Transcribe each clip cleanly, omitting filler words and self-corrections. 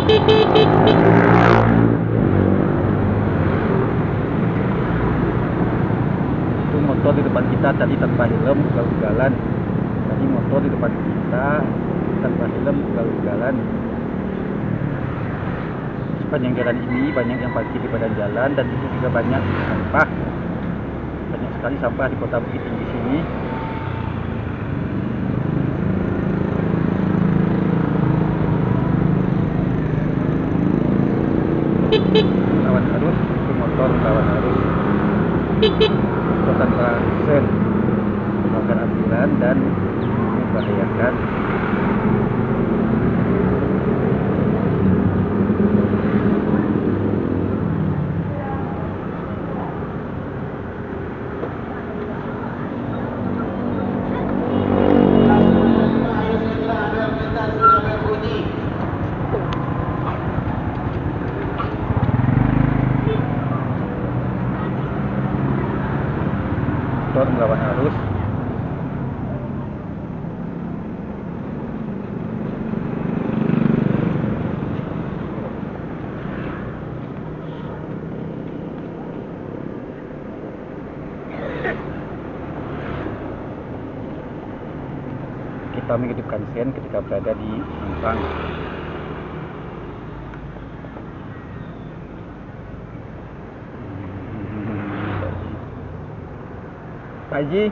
Itu motor di depan kita tadi tanpa helm ugal-ugalan. Tadi motor di depan kita tanpa helm ugal-ugalan. Sepanjang jalan ini banyak yang parkir di badan jalan, dan itu juga banyak sampah. Banyak sekali sampah di Kota Bukit Tinggi sini. Lawan arus, itu motor lawan arus. Motor tanpa sen, melanggar aturan dan membahayakan. Motor melawan arus. Kita menghidupkan sen ketika berada di simpang. Pak Haji,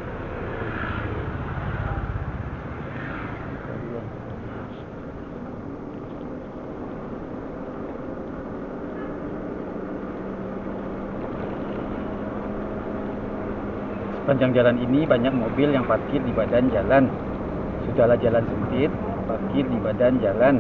sepanjang jalan ini banyak mobil yang parkir di badan jalan. Sudahlah jalan sempit, parkir di badan jalan.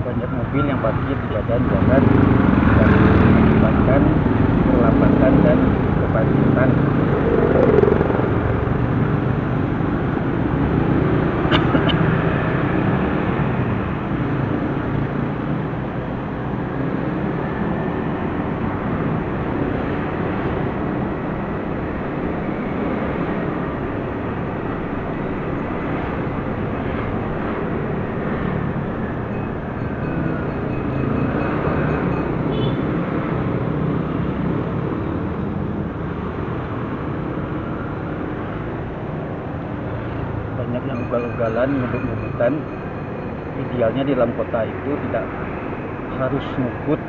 Banyak mobil yang parkir di badan jalan dan mengakibatkan perlambatan dan kemacetan. Banyak yang ugal-ugalan, ngebut-ngebutan. Idealnya di dalam kota itu tidak harus ngebut.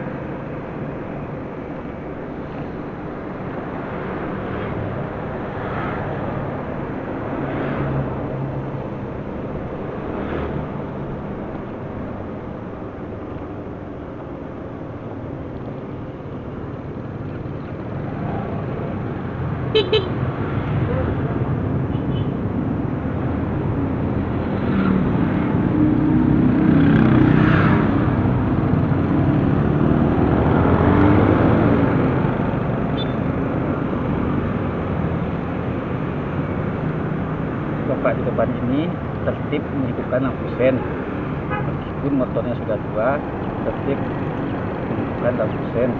Bapak di depan ini tertib menghidupkan lampu sen. Meskipun motornya sudah tua, tertib menghidupkan lampu sen.